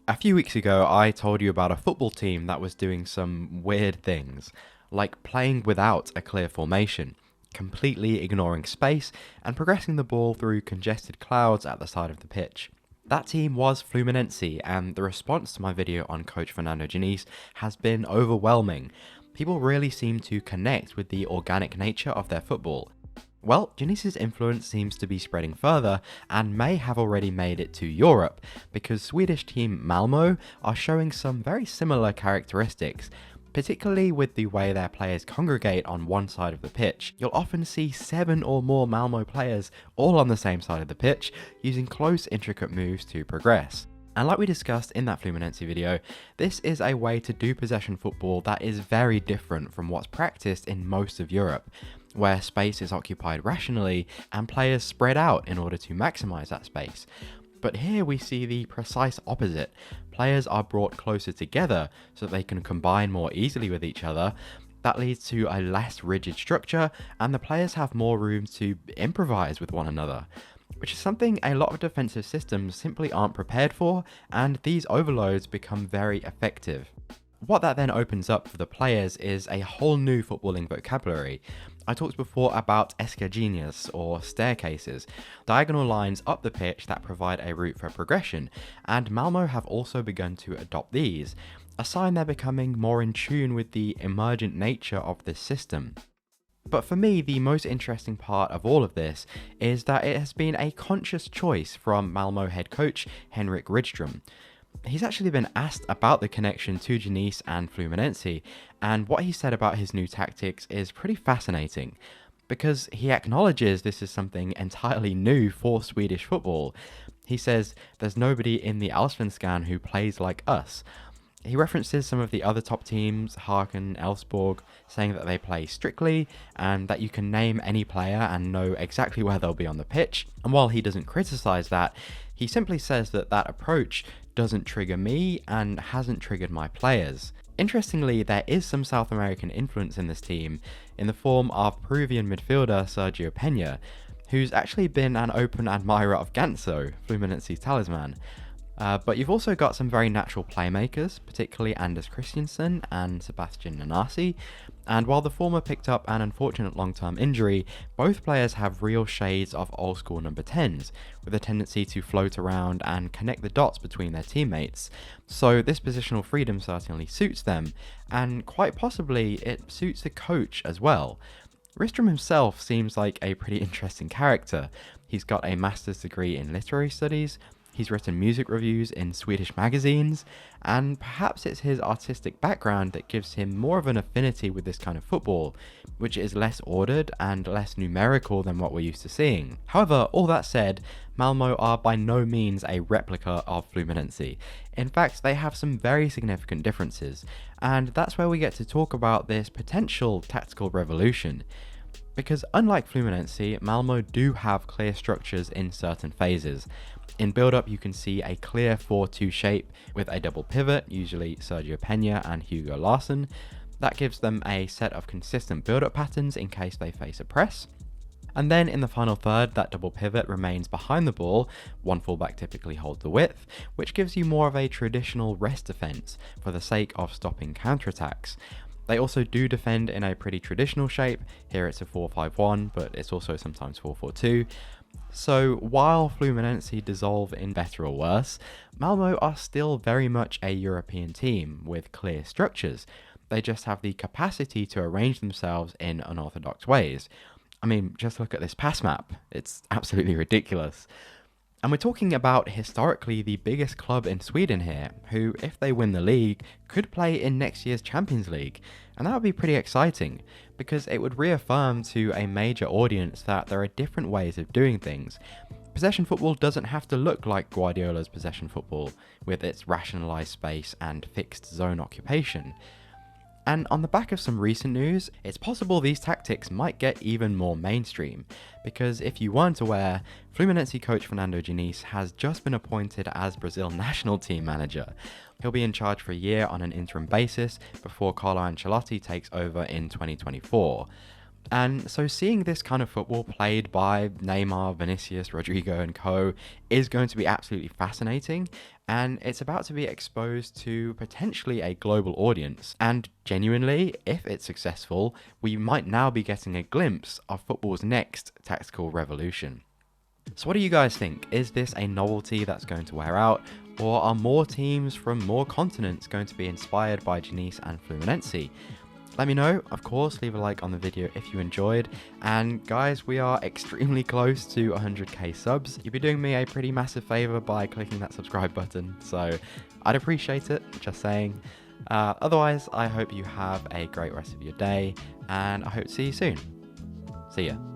A few weeks ago, I told you about a football team that was doing some weird things, like playing without a clear formation, completely ignoring space, and progressing the ball through congested clouds at the side of the pitch. That team was Fluminense, and the response to my video on coach Fernando Diniz has been overwhelming. People really seem to connect with the organic nature of their football. Well, Diniz's influence seems to be spreading further and may have already made it to Europe, because Swedish team Malmö are showing some very similar characteristics, particularly with the way their players congregate on one side of the pitch. You'll often see 7 or more Malmö players all on the same side of the pitch, using close, intricate moves to progress. And like we discussed in that Fluminense video, this is a way to do possession football that is very different from what's practiced in most of Europe, where space is occupied rationally and players spread out in order to maximise that space. But here we see the precise opposite. Players are brought closer together so that they can combine more easily with each other. That leads to a less rigid structure, and the players have more room to improvise with one another, which is something a lot of defensive systems simply aren't prepared for, and these overloads become very effective. What that then opens up for the players is a whole new footballing vocabulary. I talked before about escadinhas, or staircases, diagonal lines up the pitch that provide a route for progression, and Malmö have also begun to adopt these, a sign they're becoming more in tune with the emergent nature of this system. But for me, the most interesting part of all of this is that it has been a conscious choice from Malmö head coach Henrik Rydström. He's actually been asked about the connection to Diniz and Fluminense, and what he said about his new tactics is pretty fascinating, because he acknowledges this is something entirely new for Swedish football. He says, "There's nobody in the Allsvenskan who plays like us." He references some of the other top teams, Haken, Elfsborg, saying that they play strictly and that you can name any player and know exactly where they'll be on the pitch. And while he doesn't criticise that, he simply says that that approach doesn't trigger me and hasn't triggered my players. Interestingly, there is some South American influence in this team, in the form of Peruvian midfielder Sergio Peña, who's actually been an open admirer of Ganso, Fluminense's talisman. But you've also got some very natural playmakers, particularly Anders Christiansen and Sebastian Nanasi, and while the former picked up an unfortunate long-term injury, both players have real shades of old-school number 10s, with a tendency to float around and connect the dots between their teammates. So this positional freedom certainly suits them, and quite possibly it suits the coach as well. Rydström himself seems like a pretty interesting character. He's got a master's degree in literary studies, he's written music reviews in Swedish magazines, and perhaps it's his artistic background that gives him more of an affinity with this kind of football, which is less ordered and less numerical than what we're used to seeing. However, all that said, Malmö are by no means a replica of Fluminense. In fact, they have some very significant differences, and that's where we get to talk about this potential tactical revolution. Because unlike Fluminense, Malmö do have clear structures in certain phases. In build-up, you can see a clear 4-2 shape with a double pivot, usually Sergio Peña and Hugo Larsson. That gives them a set of consistent build-up patterns in case they face a press. And then in the final third, that double pivot remains behind the ball, one fullback typically holds the width, which gives you more of a traditional rest defence for the sake of stopping counterattacks. They also do defend in a pretty traditional shape. Here it's a 4-5-1, but it's also sometimes 4-4-2. So while Fluminense dissolve in better or worse, Malmö are still very much a European team with clear structures. They just have the capacity to arrange themselves in unorthodox ways. I mean, just look at this pass map. It's absolutely ridiculous. And we're talking about historically the biggest club in Sweden here, who, if they win the league, could play in next year's Champions League. And that would be pretty exciting, because it would reaffirm to a major audience that there are different ways of doing things. Possession football doesn't have to look like Guardiola's possession football, with its rationalised space and fixed zone occupation. And on the back of some recent news, it's possible these tactics might get even more mainstream, because if you weren't aware, Fluminense coach Fernando Diniz has just been appointed as Brazil national team manager. He'll be in charge for a year on an interim basis before Carlo Ancelotti takes over in 2024. And so seeing this kind of football played by Neymar, Vinicius, Rodrigo and co is going to be absolutely fascinating, and it's about to be exposed to potentially a global audience. And genuinely, if it's successful, we might now be getting a glimpse of football's next tactical revolution. So what do you guys think? Is this a novelty that's going to wear out, or are more teams from more continents going to be inspired by Diniz and Fluminense? Let me know. Of course, leave a like on the video if you enjoyed. And guys, we are extremely close to 100k subs. You'd be doing me a pretty massive favor by clicking that subscribe button, so I'd appreciate it, just saying. Otherwise, I hope you have a great rest of your day, and I hope to see you soon. See ya.